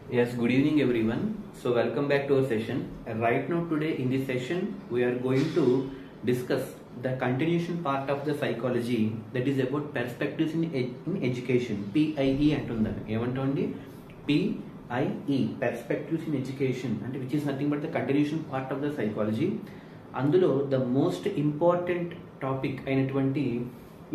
Yes, good evening everyone. So welcome back to our session. Right now today in this session we are going to discuss the continuation part of the psychology that is about perspectives in education. PIE అంటుందని ఏమంటోండి PIE perspectives in education అంటే which is nothing but the continuation part of the psychology. అందులో the most important topic అయినటువంటి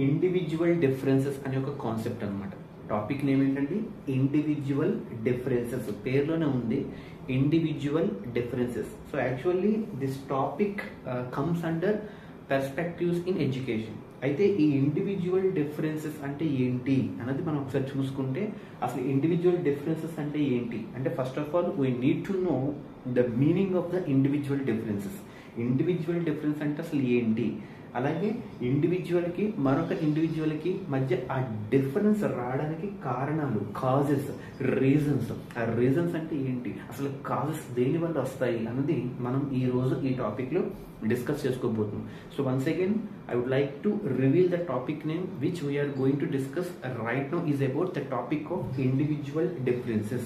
individual differences అనే ఒక concept అన్నమాట. Topic name ఏంటండి individual differences, పేరులోనే ఉంది individual differences. So actually this topic comes under perspectives in education. అయితే ఈ ఇండివిజువల్ డిఫరెన్సెస్ అంటే ఏంటి అన్నది మనం ఒకసారి చూసుకుంటే, అసలు ఇండివిజువల్ డిఫరెన్సెస్ అంటే ఏంటి అంటే first of all we need to know the meaning of the individual differences. Individual difference అంటే అసలు ఏంటి, అలాగే ఇండివిజువల్కి మరొక ఇండివిజువల్కి మధ్య ఆ డిఫరెన్స్ రావడానికి కారణాలు, కాజెస్, రీజన్స్. ఆ రీజన్స్ అంటే ఏంటి, అసలు కాజెస్ దేని వల్ల వస్తాయి అన్నది మనం ఈ రోజు ఈ టాపిక్లో డిస్కస్ చేసుకోబోతున్నాం. So once again I would like to reveal the topic name which we are going to discuss right now is about the topic of individual differences.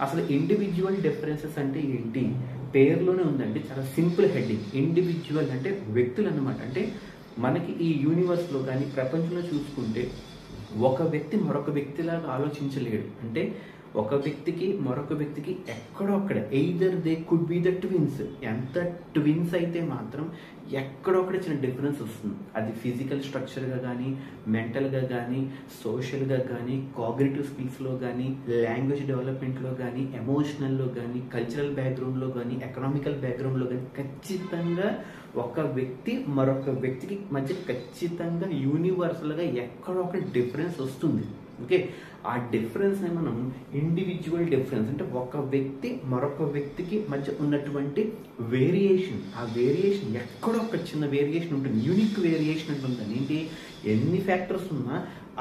అసలు ఇండివిజువల్ డిఫరెన్సెస్ అంటే ఏంటి, పేరులోనే ఉందండి, చాలా సింపుల్ హెడ్డింగ్. ఇండివిజువల్ అంటే వ్యక్తులు అన్నమాట. అంటే మనకి ఈ యూనివర్స్లో కానీ ప్రపంచంలో చూసుకుంటే ఒక వ్యక్తి మరొక వ్యక్తిలాగా ఆలోచించలేడు. అంటే ఒక వ్యక్తికి మరొక వ్యక్తికి ఎక్కడొక్కడ either they could be the twins. ఎంత ట్విన్స్ అయితే మాత్రం ఎక్కడొక్కడ చిన్న డిఫరెన్స్ వస్తుంది. అది ఫిజికల్ స్ట్రక్చర్గా కానీ, మెంటల్గా కానీ, సోషల్గా కానీ, కాగ్నిటివ్ స్కిల్స్లో కానీ, లాంగ్వేజ్ డెవలప్మెంట్లో కానీ, ఎమోషనల్లో కానీ, కల్చరల్ బ్యాక్గ్రౌండ్లో కానీ, ఎకనామికల్ బ్యాక్గ్రౌండ్లో కానీ ఖచ్చితంగా ఒక వ్యక్తి మరొక వ్యక్తికి మధ్య ఖచ్చితంగా యూనివర్సల్గా ఎక్కడొక డిఫరెన్స్ వస్తుంది. ఓకే, ఆ డిఫరెన్స్ ని మనం ఇండివిజువల్ డిఫరెన్స్ అంటే ఒక వ్యక్తి మరొక వ్యక్తికి మధ్య ఉన్నటువంటి వేరియేషన్. ఆ వేరియేషన్ ఎక్కడో ఒక చిన్న వేరియేషన్ ఉంటుంది, యూనిక్ వేరియేషన్ ఉంటుంది. ఏంటి, ఎన్ని ఫ్యాక్టర్స్ ఉన్నా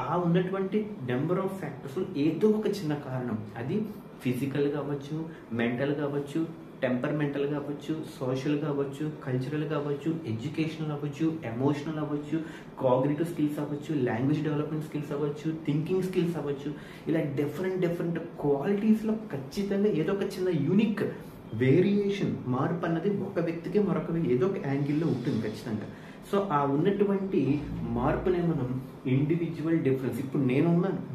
ఆ ఉన్నటువంటి నెంబర్ ఆఫ్ ఫ్యాక్టర్స్ ఏదో ఒక చిన్న కారణం, అది ఫిజికల్ కావచ్చు, మెంటల్ కావచ్చు, టెంపర్మెంటల్ కావచ్చు, సోషల్ కావచ్చు, కల్చరల్ కావచ్చు, ఎడ్యుకేషనల్ అవ్వచ్చు, ఎమోషనల్ అవ్వచ్చు, కాగ్నిటివ్ స్కిల్స్ అవ్వచ్చు, లాంగ్వేజ్ డెవలప్మెంట్ స్కిల్స్ అవ్వచ్చు, థింకింగ్ స్కిల్స్ అవ్వచ్చు. ఇలా డిఫరెంట్ క్వాలిటీస్లో ఖచ్చితంగా ఏదో ఒక చిన్న యూనిక్ వేరియేషన్, మార్పు అన్నది ఒక వ్యక్తికి మరొక వ్యక్తి ఏదో ఒక యాంగిల్లో ఉంటుంది ఖచ్చితంగా. సో ఆ ఉన్నటువంటి మార్పునే మనం ఇండివిజువల్ డిఫరెన్స్. ఇప్పుడు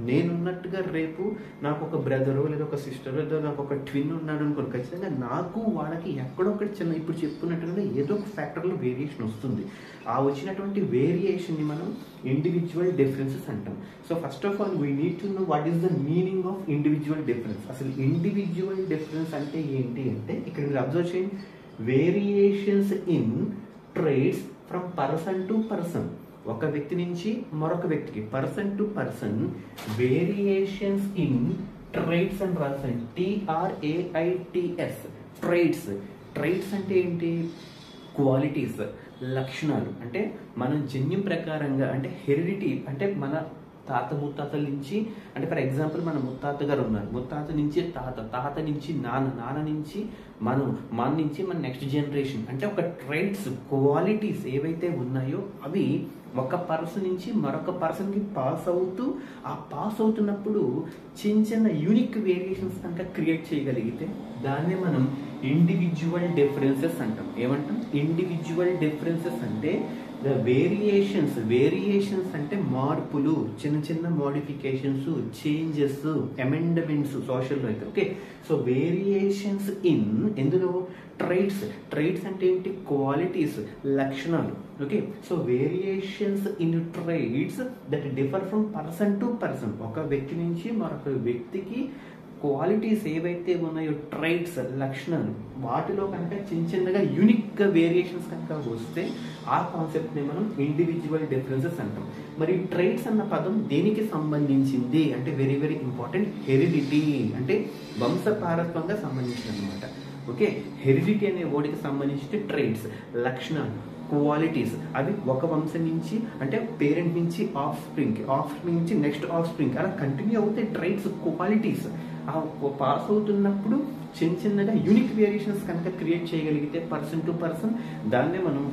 నేనున్నట్టుగా రేపు నాకు ఒక బ్రదరు లేదా ఒక సిస్టర్ లేదా నాకు ఒక ట్విన్ ఉన్నాడు అనుకోండి, ఖచ్చితంగా నాకు వాళ్ళకి ఎక్కడొక్కటి చిన్న ఇప్పుడు చెప్పుకున్నట్టుగా ఏదో ఒక ఫ్యాక్టర్లో వేరియేషన్ వస్తుంది. ఆ వచ్చినటువంటి వేరియేషన్ని మనం ఇండివిజువల్ డిఫరెన్సెస్ అంటాం. So first of all we need to know what is the meaning of individual difference. అసలు ఇండివిజువల్ డిఫరెన్స్ అంటే ఏంటి అంటే, ఇక్కడ మీరు అబ్జర్వ్ చేయండి, variations in traits from person to person. ఒక వ్యక్తి నుంచి మరొక వ్యక్తికి, person to person, variations in traits అని రాసాను, TRAITS, ట్రైట్స్. ట్రైట్స్ అంటే ఏంటి, క్వాలిటీస్, లక్షణాలు. అంటే మన జన్యం ప్రకారంగా, అంటే హెరిడిటీ, అంటే మన తాత ముత్తాతల నుంచి, అంటే ఫర్ ఎగ్జాంపుల్ మన ముత్తాత గారు ఉన్నారు, ముత్తాత నుంచి తాత, తాత నుంచి నాన్న, నాన్న నుంచి మన నుంచి మన నెక్స్ట్ జనరేషన్. అంటే ఒక ట్రైట్స్, క్వాలిటీస్ ఏవైతే ఉన్నాయో అవి ఒక పర్సన్ నుంచి మరొక పర్సన్కి పాస్ అవుతూ, ఆ పాస్ అవుతున్నప్పుడు చిన్న యూనిక్ వేరియేషన్స్ కనుక క్రియేట్ చేయగలిగితే దాన్నే మనం ఇండివిజువల్ డిఫరెన్సెస్ అంటాం. ఏమంటాం, ఇండివిజువల్ డిఫరెన్సెస్ అంటే ద వేరియేషన్స్ అంటే మార్పులు, చిన్న మోడిఫికేషన్స్, చేంజెస్, అమెండ్మెంట్స్ సోషల్లో అయితే. ఓకే, సో వేరియేషన్స్ ఇన్ ఎందులో, ట్రైట్స్ అంటే ఏంటి, క్వాలిటీస్, లక్షణాలు. Okay, so variations in traits that differ from person to person. ఒక వ్యక్తి నుంచి మరొక వ్యక్తికి క్వాలిటీస్ ఏవైతే ఉన్నాయో, ట్రైట్స్, లక్షణాలు, వాటిలో కనుక చిన్నగా యూనిక్గా వేరియేషన్స్ కనుక వస్తే ఆ కాన్సెప్ట్ని మనం ఇండివిజువల్ డిఫరెన్సెస్ అంటాం. మరి ట్రైట్స్ అన్న పదం దేనికి సంబంధించింది అంటే వెరీ వెరీ ఇంపార్టెంట్, హెరిడిటీ అంటే వంశపారత్వంగా సంబంధించింది అనమాట. ఓకే, హెరిడిటీ అనే వర్డ్కి సంబంధించి ట్రైట్స్, లక్షణాలు, క్వాలిటీస్ అవి ఒక వంశం నుంచి, అంటే పేరెంట్ నుంచి ఆఫ్ స్ప్రింగ్ నుంచి నెక్స్ట్ ఆఫ్ స్ప్రింగ్ అలా కంటిన్యూ అవుతాయి ట్రైట్స్, క్వాలిటీస్. ఆ పాస్ అవుతున్నప్పుడు చిన్నగా యూనిక్ వేరియేషన్స్ కనుక క్రియేట్ చేయగలిగితే పర్సన్ టు పర్సన్, దాన్నే మనం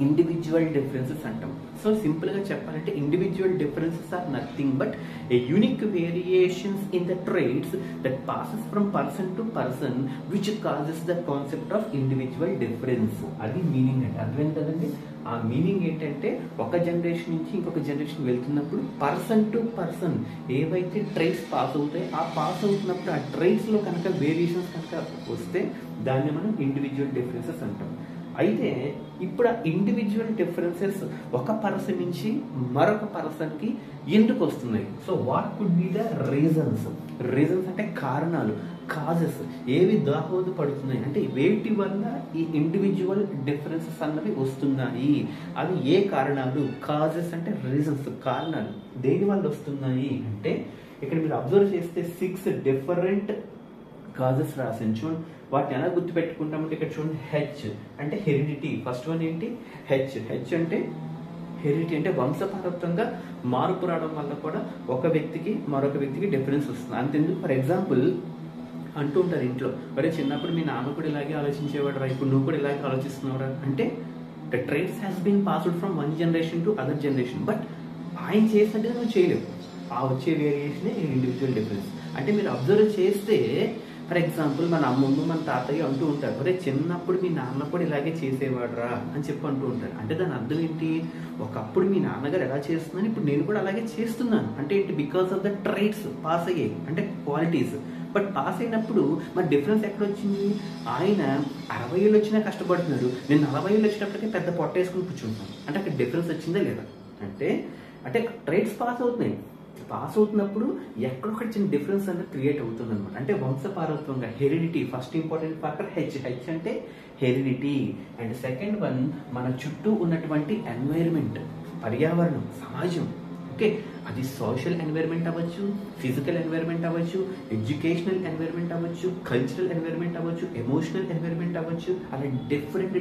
ఇండివిజువల్ డిఫరెన్సెస్ అంటాం. సో సింపుల్గా చెప్పాలంటే individual differences are nothing but a unique variations in the traits that passes from person to person which causes the concept of individual difference. అది meaning అంటే అర్థమైంది కదండి. ఆ మీనింగ్ ఏంటంటే ఒక జనరేషన్ నుంచి ఇంకొక జనరేషన్ వెళ్తున్నప్పుడు పర్సన్ టు పర్సన్ ఏవైతే ట్రైట్స్ పాస్ అవుతాయో ఆ పాస్ అవుతున్నప్పుడు ఆ ట్రైట్స్లో కనుక వేరియేషన్స్ కనుక వస్తే దాన్ని మనం ఇండివిజువల్ డిఫరెన్సెస్ అంటాం. అయితే ఇప్పుడు ఆ ఇండివిజువల్ డిఫరెన్సెస్ ఒక పర్సన్ నుంచి మరొక పర్సన్కి ఎందుకు వస్తున్నాయి? So what could be the reasons? Reasons అంటే కారణాలు, కాజెస్ ఏవి దోహదపడుతున్నాయి అంటే వేటి వల్ల ఈ ఇండివిజువల్ డిఫరెన్సెస్ అన్నవి వస్తున్నాయి, అవి ఏ కారణాలు? కాజెస్ అంటే రీజన్స్, కారణాలు దేని వల్ల వస్తున్నాయి అంటే ఇక్కడ మీరు అబ్జర్వ్ చేస్తే 6 డిఫరెంట్ కాజెస్ రాసింది చూడండి. వాటిని ఎలా గుర్తుపెట్టుకుంటామంటే ఇక్కడ చూడండి, హెచ్ అంటే హెరిడిటీ. ఫస్ట్ వన్ ఏంటి? హెచ్. హెచ్ అంటే హెరిడిటీ అంటే వంశపారత్వంగా మార్పు రావడం వల్ల కూడా ఒక వ్యక్తికి మరొక వ్యక్తికి డిఫరెన్స్ వస్తుంది. అంతెందుకు ఫర్ ఎగ్జాంపుల్ అంటూ ఉంటారు ఇంట్లో, మరి చిన్నప్పుడు మీ నాన్న కూడా ఇలాగే ఆలోచించేవాడు రా, ఇప్పుడు నువ్వు కూడా ఇలాగే ఆలోచిస్తున్నావురా అంటే the traits has been passed from one generation to other generation. But ఆయన చేసినట్టుగా నువ్వు చేయలేవు. ఆ వచ్చే వేరియేషనే ఇండివిజువల్ డిఫరెన్స్. అంటే మీరు అబ్జర్వ్ చేస్తే ఫర్ ఎగ్జాంపుల్ మన అమ్మమ్మ మన తాతయ్య అంటూ ఉంటారు, అరే చిన్నప్పుడు మీ నాన్న కూడా ఇలాగే చేసేవాడురా అని చెప్పి అంటూ ఉంటారు. అంటే దాని అర్థం ఏంటి? ఒకప్పుడు మీ నాన్నగారు ఎలా చేస్తున్నాను ఇప్పుడు నేను కూడా అలాగే చేస్తున్నాను అంటే ఏంటి? బికాస్ ఆఫ్ ద ట్రైట్స్ పాస్ అయ్యాయి అంటే క్వాలిటీస్. బట్ పాస్ అయినప్పుడు మరి డిఫరెన్స్ ఎక్కడ వచ్చింది? ఆయన 60 ఏళ్ళు వచ్చినా కష్టపడుతున్నాడు, నేను 40 ఏళ్ళు వచ్చినప్పటికీ పెద్ద పొట్ట వేసుకుని కూర్చుంటున్నాను అంటే అక్కడ డిఫరెన్స్ వచ్చిందా లేదా? అంటే అంటే ట్రైట్స్ పాస్ అవుతున్నాయి. పాస్ అవుతున్నప్పుడు ఎక్కడొక్కడి చిన్న డిఫరెన్స్ అనేది క్రియేట్ అవుతుంది అనమాట. అంటే వంశపారత్వంగా heredity first important factor H. H అంటే హెరిడిటీ. అండ్ సెకండ్ వన్ మన చుట్టూ ఉన్నటువంటి ఎన్వైరన్మెంట్, పర్యావరణం, సమాజం. ఓకే, అది సోషల్ ఎన్వైరన్మెంట్ అవ్వచ్చు, ఫిజికల్ ఎన్వైరన్మెంట్ అవ్వచ్చు, ఎడ్యుకేషనల్ ఎన్వైరన్మెంట్ అవ్వచ్చు, కల్చరల్ ఎన్వైరన్మెంట్ అవ్వచ్చు, ఎమోషనల్ ఎన్వైరన్మెంట్ అవ్వచ్చు. అలా డిఫరెంట్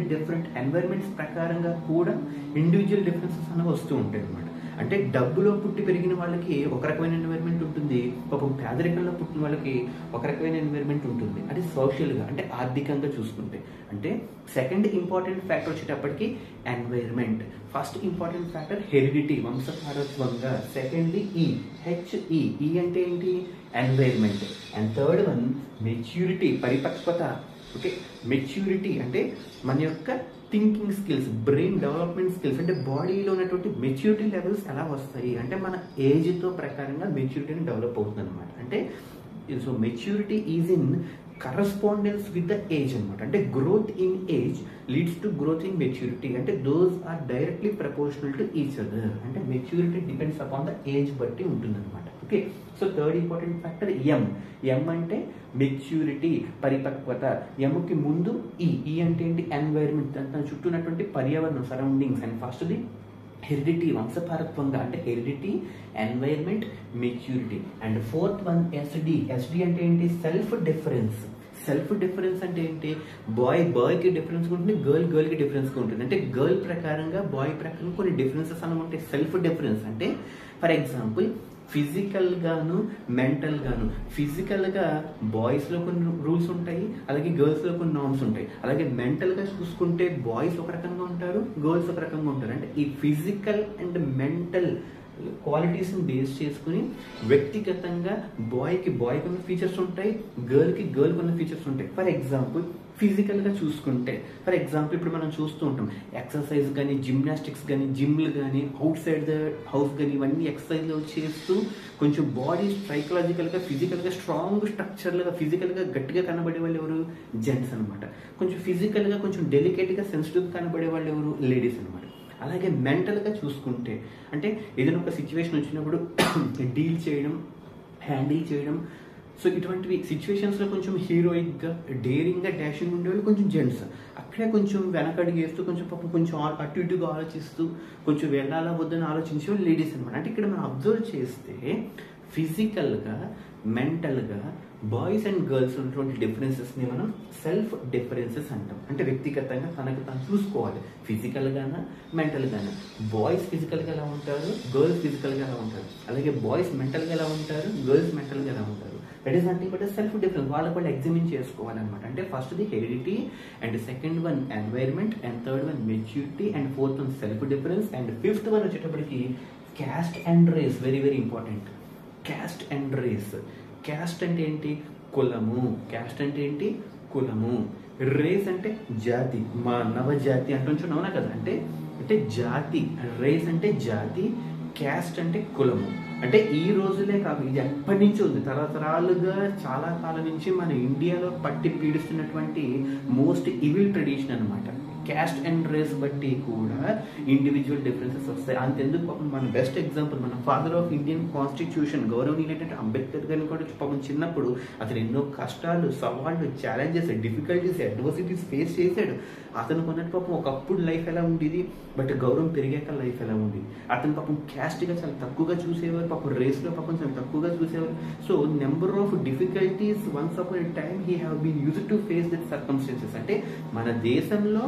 ఎన్వైరన్మెంట్స్ ప్రకారంగా కూడా ఇండివిజువల్ డిఫరెన్సెస్ అనేవి వస్తూ ఉంటాయి అనమాట. అంటే డబ్బులో పుట్టి పెరిగిన వాళ్ళకి ఒక రకమైన ఎన్వైరన్మెంట్ ఉంటుంది, పాపం పేదరికంలో పుట్టిన వాళ్ళకి ఒక రకమైన ఎన్వైరన్మెంట్ ఉంటుంది. అది సోషల్గా అంటే ఆర్థికంగా చూసుకుంటే. అంటే సెకండ్ ఇంపార్టెంట్ ఫ్యాక్టర్ వచ్చేటప్పటికి environment. First important factor heredity వంశపారత్వంగా. Secondly E HE. ఈ అంటే ఏంటి? Environment. And third one maturity, పరిపక్వత. ఓకే, మెచ్యూరిటీ అంటే మన యొక్క thinking skills, brain development skills. అంటే బాడీలో ఉన్నటువంటి మెచ్యూరిటీ లెవెల్స్ ఎలా వస్తాయి అంటే మన ఏజ్తో ప్రకారంగా మెచ్యూరిటీని డెవలప్ అవుతుంది అనమాట. అంటే so maturity is in correspondence with the age అనమాట. అంటే growth in age leads to growth in maturity. అంటే those are directly proportional to each other. అంటే maturity depends upon the age బట్టి ఉంటుంది అనమాట. Okay, so third important factor M. M అంటే maturity, పరిపక్వత. ఎంకి ముందు ఈ. ఈ అంటే ఏంటి? ఎన్వైరన్మెంట్, తన చుట్టూ ఉన్నటువంటి పర్యావరణం, సరౌండింగ్స్. అండ్ ఫస్ట్ది హెరిడిటీ, వంశపారత్వంగా అంటే heredity, environment, maturity. And fourth one SD. SD అంటే ఏంటి? Self difference. సెల్ఫ్ డిఫరెన్స్ అంటే ఏంటి? బాయ్కి డిఫరెన్స్ ఉంటుంది, గర్ల్కి డిఫరెన్స్ ఉంటుంది. అంటే గర్ల్ ప్రకారంగా బాయ్ ప్రకారం కొన్ని డిఫరెన్సెస్ అని ఉంటాయి. సెల్ఫ్ డిఫరెన్స్ అంటే ఫర్ ఎగ్జాంపుల్ ఫిజికల్ గాను మెంటల్ గాను. ఫిజికల్ గా బాయ్స్ లో కొన్ని రూల్స్ ఉంటాయి, అలాగే గర్ల్స్ లో కొన్ని నార్మ్స్ ఉంటాయి. అలాగే మెంటల్ గా చూసుకుంటే బాయ్స్ ఒక రకంగా ఉంటారు, గర్ల్స్ ఒక రకంగా ఉంటారు. అంటే ఈ ఫిజికల్ అండ్ మెంటల్ క్వాలిటీస్ ని బేస్ చేసుకుని వ్యక్తిగతంగా బాయ్కి ఉన్న ఫీచర్స్ ఉంటాయి, గర్ల్కి ఉన్న ఫీచర్స్ ఉంటాయి. ఫర్ ఎగ్జాంపుల్ ఫిజికల్ గా చూసుకుంటే ఫర్ ఎగ్జాంపుల్ ఇప్పుడు మనం చూస్తూ ఉంటాం ఎక్సర్సైజ్ కానీ, జిమ్నాస్టిక్స్ కానీ, జిమ్లు కానీ, అవుట్ సైడ్ ద హౌస్ కానీ, ఇవన్నీ ఎక్సర్సైజ్ చేస్తూ కొంచెం బాడీ సైకలాజికల్గా, ఫిజికల్గా స్ట్రాంగ్ స్ట్రక్చర్లుగా, ఫిజికల్గా గట్టిగా కనబడే వాళ్ళు ఎవరు? జెంట్స్ అనమాట. కొంచెం ఫిజికల్గా కొంచెం డెలికేట్గా, సెన్సిటివ్గా కనబడే వాళ్ళు ఎవరు? లేడీస్ అనమాట. అలాగే మెంటల్గా చూసుకుంటే అంటే ఏదైనా ఒక సిచ్యువేషన్ వచ్చినప్పుడు డీల్ చేయడం, హ్యాండిల్ చేయడం, సో ఇటువంటివి సిచ్యువేషన్స్లో కొంచెం హీరోయిక్గా, డేరింగ్గా, డాషింగ్ ఉండేవాళ్ళు కొంచెం జెంట్స్. అక్కడే కొంచెం వెనకడుగు వేస్తూ కొంచెం పాపం కొంచెం అటు ఇటుగా ఆలోచిస్తూ కొంచెం వెళ్ళాలా వద్దని ఆలోచించే వాళ్ళు లేడీస్ అనమాట. అంటే ఇక్కడ మనం అబ్జర్వ్ చేస్తే ఫిజికల్గా, మెంటల్గా బాయ్స్ అండ్ గర్ల్స్ ఉన్నటువంటి డిఫరెన్సెస్ని మనం సెల్ఫ్ డిఫరెన్సెస్ అంటాం. అంటే వ్యక్తిగతంగా తనకు తాను చూసుకోవాలి, ఫిజికల్గానా మెంటల్గానా. బాయ్స్ ఫిజికల్గా ఎలా ఉంటారు, గర్ల్స్ ఫిజికల్గా ఎలా ఉంటారు. అలాగే బాయ్స్ మెంటల్గా ఎలా ఉంటారు, గర్ల్స్ మెంటల్గా ఎలా ఉంటారు. That is nothing but self difference. వాళ్ళు ఎగ్జామిన్ చేసుకోవాలన్నమాట. అంటే first the heredity, and second one environment, and third one maturity, and fourth one self difference, and fifth one వచ్చేటప్పటికి caste and race. Very very important. Caste and race. Caste అంటే ఏంటి? కులము. Caste అంటే ఏంటి? కులము. Race అంటే జాతి, మానవ జాతి అంటుంచు, అవునా కదా? అంటే జాతి. రేస్ అంటే జాతి, క్యాస్ట్ అంటే కులము. అంటే ఈ రోజులే కాదు, ఇది ఎప్పటి నుంచి ఉంది, తరతరాలుగా చాలా కాలం నుంచి మన ఇండియాలో పట్టి పీడిస్తున్నటువంటి మోస్ట్ ఇవిల్ ట్రెడిషన్ అనమాట. క్యాస్ట్ అండ్ రేస్ బట్టి కూడా ఇండివిజువల్ డిఫరెన్సెస్ వస్తాయి. అంతెందుకు పాపం మన బెస్ట్ ఎగ్జాంపుల్ మన ఫాదర్ ఆఫ్ ఇండియన్ కాన్స్టిట్యూషన్ గౌరవనీయులైనటువంటి అంబేద్కర్ గారిని కూడా పాపం చిన్నప్పుడు అతను ఎన్నో కష్టాలు, సవాళ్ళు, ఛాలెంజెస్, డిఫికల్టీస్, అడ్వర్సిటీస్ ఫేస్ చేశాడు. అతను కొన్నట్టు పాపం ఒకప్పుడు లైఫ్ ఎలా ఉండేది, బట్ గౌరవం పెరిగాక లైఫ్ ఎలా ఉండేది. అతను పాపం క్యాస్ట్గా చాలా తక్కువగా చూసేవారు, పాపం రేస్లో పాపం చాలా తక్కువగా చూసేవారు. So number of difficulties once upon a time he have been used to face that circumstances. అంటే మన దేశంలో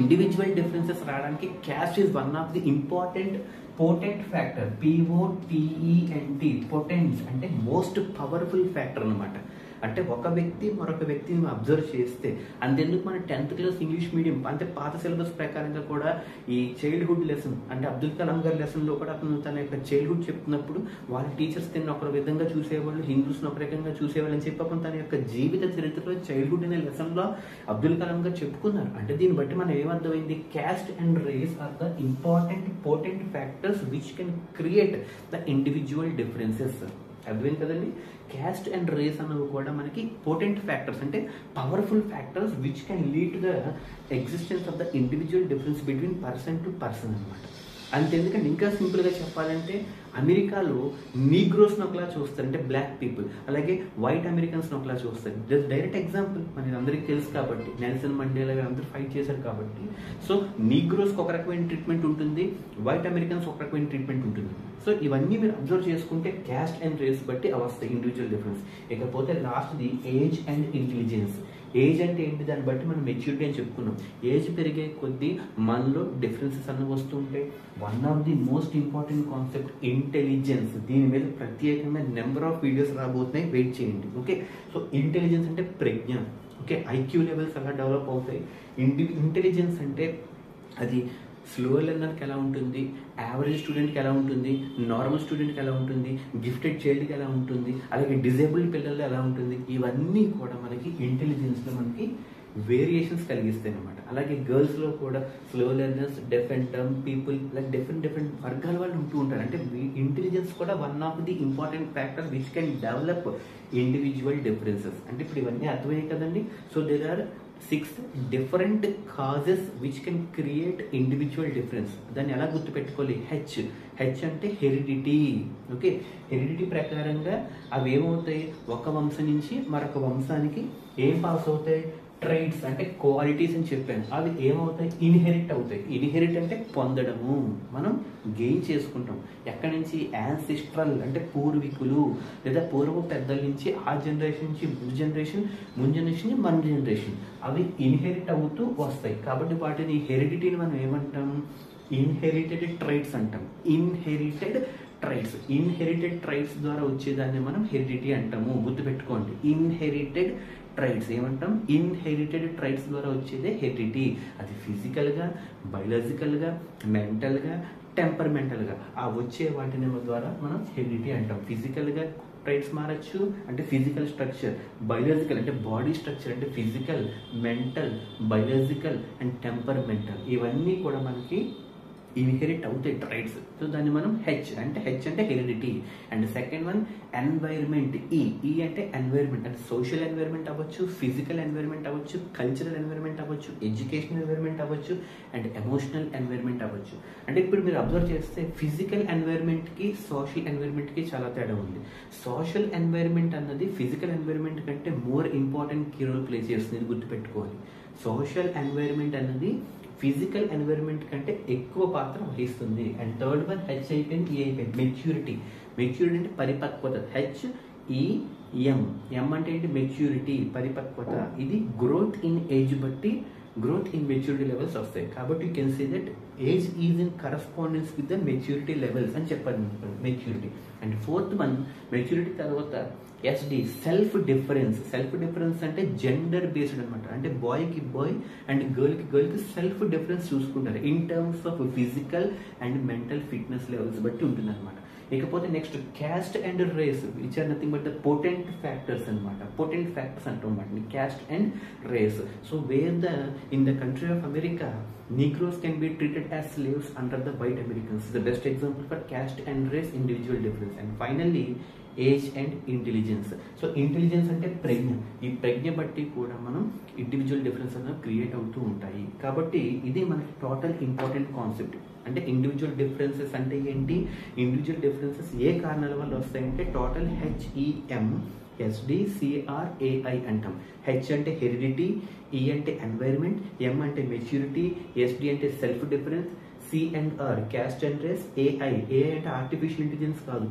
ఇండివిజువల్ డిఫరెన్సెస్ రావడానికి caste is one of the important potent factor. POTENT. Potence అంటే మోస్ట్ పవర్ఫుల్ ఫ్యాక్టర్ అనమాట. అంటే ఒక వ్యక్తి మరొక వ్యక్తిని అబ్జర్వ్ చేస్తే, అంతెందుకు మన 10th క్లాస్ ఇంగ్లీష్ మీడియం అంటే పాత సిలబస్ ప్రకారంగా కూడా ఈ చైల్డ్హుడ్ లెసన్ అంటే అబ్దుల్ కలాం గారి లెసన్లో కూడా అతను తన యొక్క చైల్డ్హుడ్ చెప్తున్నప్పుడు వాళ్ళ టీచర్స్ తిన్న ఒక విధంగా చూసేవాళ్ళు, హిందూస్ని ఒక రకంగా చూసేవాళ్ళు అని చెప్పి తన యొక్క జీవిత చరిత్రలో చైల్డ్హుడ్ అనే లెసన్లో అబ్దుల్ కలాం గారు చెప్పుకున్నారు. అంటే దీన్ని బట్టి మనం ఏమర్థమైంది? Caste and race are the important potent factors which can create the individual differences. అర్థమైంది కదండి? క్యాస్ట్ అండ్ రేస్ అనేవి కూడా మనకి పోటెంట్ ఫ్యాక్టర్స్ అంటే powerful factors which can lead to the existence of the individual difference between person to person అనమాట. అంతెందుకంటే ఇంకా సింపుల్గా చెప్పాలంటే అమెరికాలో నీగ్రోస్ని ఒకలా చూస్తారు, అంటే బ్లాక్ పీపుల్. అలాగే వైట్ అమెరికన్స్ని ఒకలా చూస్తారు. జస్ట్ డైరెక్ట్ ఎగ్జాంపుల్ మనకి అందరికీ తెలుసు కాబట్టి, నెల్సన్ మండేలా అందరూ ఫైట్ చేశారు కాబట్టి. సో నీగ్రోస్కి ఒక రకమైన ట్రీట్మెంట్ ఉంటుంది, వైట్ అమెరికన్స్ ఒక రకమైన ట్రీట్మెంట్ ఉంటుంది. సో ఇవన్నీ మీరు అబ్జర్వ్ చేసుకుంటే క్యాస్ట్ అండ్ రేస్ బట్టి అవస్థ ఇండివిజువల్ డిఫరెన్స్. ఇకపోతే లాస్ట్ది ఏజ్ అండ్ ఇంటెలిజెన్స్. ఏజ్ అంటే ఏంటి? దాన్ని బట్టి మనం మెచ్యూరిటీ అని చెప్పుకున్నాం. ఏజ్ పెరిగే కొద్దీ మనలో డిఫరెన్సెస్ అన్నీ వస్తుంటాయి. One of the most important concept intelligence. దీని మీద ప్రత్యేకంగా నెంబర్ ఆఫ్ వీడియోస్ రాబోతున్నాయి, వెయిట్ చేయండి. ఓకే, సో ఇంటెలిజెన్స్ అంటే ప్రజ్ఞ. ఓకే, IQ లెవెల్స్ అలా డెవలప్ అవుతాయి. ఇంటెలిజెన్స్ అంటే అది స్లో లెర్నర్కి ఎలా ఉంటుంది, యావరేజ్ స్టూడెంట్కి ఎలా ఉంటుంది, నార్మల్ స్టూడెంట్కి ఎలా ఉంటుంది, గిఫ్టెడ్ చైల్డ్కి ఎలా ఉంటుంది, అలాగే డిజేబుల్డ్ పిల్లల్లో ఎలా ఉంటుంది. ఇవన్నీ కూడా మనకి ఇంటెలిజెన్స్లో మనకి వేరియేషన్స్ కలిగిస్తాయి అనమాట. అలాగే గర్ల్స్లో కూడా slow learners, deaf and dumb people, like different వర్గాల వాళ్ళు ఉంటూ ఉంటారు. అంటే ఇంటెలిజెన్స్ కూడా one of the important factor which can develop individual differences. అంటే ఇప్పుడు ఇవన్నీ అర్థమయ్యాయి కదండి. So there are 6 different causes which can create individual difference. దాన్ని ఎలా గుర్తుపెట్టుకోవాలి? హెచ్ అంటే హెరిడిటీ. ఓకే, హెరిడిటీ ప్రకారంగా అవి ఏమవుతాయి? ఒక వంశం నుంచి మరొక వంశానికి ఏం పాస్ అవుతాయి? ట్రైట్స్ అంటే క్వాలిటీస్ అని చెప్పాను. అవి ఏమవుతాయి? ఇన్హెరిట్ అవుతాయి. ఇన్హెరిట్ అంటే పొందడము, మనం గెయిన్ చేసుకుంటాం. ఎక్కడి నుంచి? యాన్సిస్ట్రల్ అంటే పూర్వీకులు లేదా పూర్వ పెద్దల నుంచి, ఆ జనరేషన్ నుంచి ముందు జనరేషన్, ముందు జనరేషన్ మన జనరేషన్, అవి ఇన్హెరిట్ అవుతూ వస్తాయి. కాబట్టి వాటిని హెరిడిటీని మనం ఏమంటాం? ఇన్హెరిటెడ్ ట్రైట్స్ అంటాం. ఇన్హెరిటెడ్ ట్రైట్స్ ద్వారా వచ్చేదాన్ని మనం హెరిడిటీ అంటాము. గుర్తుపెట్టుకోండి, ఇన్హెరిటెడ్ ట్రైట్స్ ఏమంటాం? ఇన్హెరిటెడ్ ట్రైట్స్ ద్వారా వచ్చేదే హెరిడిటీ. అది ఫిజికల్గా, బయలాజికల్గా, మెంటల్గా, టెంపర్మెంటల్గా ఆ వచ్చే వాటిని ద్వారా మనం హెరిడిటీ అంటాం. ఫిజికల్గా ట్రైట్స్ మారచ్చు అంటే ఫిజికల్ స్ట్రక్చర్, బయలాజికల్ అంటే బాడీ స్ట్రక్చర్ అంటే physical, mental, biological and temperamental. ఇవన్నీ కూడా మనకి ఇన్హెరిట్ అవుతాయి ట్రైట్స్. సో దాన్ని మనం హెచ్ అంటే heredity. And second one environment. ఈ అంటే ఎన్వైర్మెంట్ అంటే సోషల్ ఎన్వైర్మెంట్ అవ్వచ్చు, ఫిజికల్ ఎన్వైర్మెంట్ అవ్వచ్చు, కల్చరల్ ఎన్వైర్మెంట్ అవ్వచ్చు, ఎడ్యుకేషనల్ ఎన్వైర్మెంట్ అవ్వచ్చు, అండ్ ఎమోషనల్ ఎన్వైర్మెంట్ అవ్వచ్చు. అంటే ఇప్పుడు మీరు అబ్జర్వ్ చేస్తే ఫిజికల్ ఎన్వైర్మెంట్కి సోషల్ ఎన్వైర్మెంట్కి చాలా తేడా ఉంది. సోషల్ ఎన్వైర్మెంట్ అన్నది ఫిజికల్ ఎన్వైర్మెంట్ కంటే more important key role play చేస్తుంది, గుర్తుపెట్టుకోవాలి. సోషల్ ఎన్వైర్మెంట్ అన్నది ఫిజికల్ ఎన్వైర్మెంట్ కంటే ఎక్కువ పాత్ర వహిస్తుంది. అండ్ థర్డ్ వన్ హెచ్ అయిపోయింది, ఈ అయిపోయింది. మెచ్యూరిటీ అంటే పరిపక్వత. HEM అంటే ఏంటి? మెచ్యూరిటీ, పరిపక్వత. ఇది గ్రోత్ ఇన్ ఏజ్ బట్టి గ్రోత్ ఇన్ మెచ్యూరిటీ లెవెల్స్ వస్తాయి. కాబట్టి you can say that age is in correspondence with the maturity levels అని చెప్పాలి maturity. And fourth one maturity తర్వాత SD self difference. Self difference అంటే జెండర్ బేస్డ్ అనమాట. అంటే బాయ్కి బాయ్ అండ్ గర్ల్కి సెల్ఫ్ డిఫరెన్స్ చూసుకుంటారు in terms of physical and mental fitness levels బట్టి ఉంటుంది అనమాట. ఇకపోతే next caste and race which are nothing but the potent factors అనమాట. పొటెంట్ ఫ్యాక్టర్స్ అంటాం వాటిని caste and race. So where the in the country of America Negroes can be treated as slaves under the white Americans. The best example for caste and race individual difference. And finally age and intelligence. So intelligence అంటే ప్రజ్ఞ. ఈ ప్రజ్ఞ బట్టి కూడా మనం individual difference అనేది create అవుతూ ఉంటాయి. కాబట్టి ఇది మనకి టోటల్ ఇంపార్టెంట్ కాన్సెప్ట్. అంటే ఇండివిజువల్ డిఫరెన్సెస్ అంటే ఏంటి, ఇండివిజువల్ డిఫరెన్సెస్ ఏ కారణాల వల్ల వస్తాయంటే టోటల్ HEMSDCRAI అంటాం. హెచ్ అంటే హెరిడిటీ, ఈ అంటే ఎన్వైరన్మెంట్, ఎం అంటే మెచ్యూరిటీ, ఎస్డి అంటే self difference, C and R caste and race, AI అంటే ఆర్టిఫిషియల్ ఇంటెలిజెన్స్ కాదు,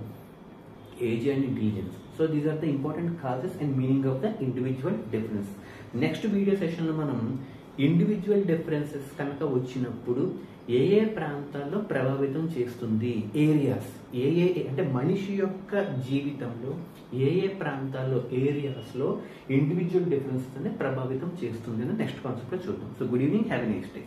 age and intelligence. So these are the important causes and meaning of the individual difference. Next video సెషన్లో మనం individual differences కనుక వచ్చినప్పుడు ఏ ఏ ప్రాంతాల్లో ప్రభావితం చేస్తుంది, ఏరియాస్ ఏ అంటే మనిషి యొక్క జీవితంలో ఏ ఏ ప్రాంతాల్లో ఏరియాస్లో ఇండివిజువల్ డిఫరెన్సెస్ అనేది ప్రభావితం చేస్తుంది అని నెక్స్ట్ కాన్సెప్ట్లో చూద్దాం. So good evening, have a nice day.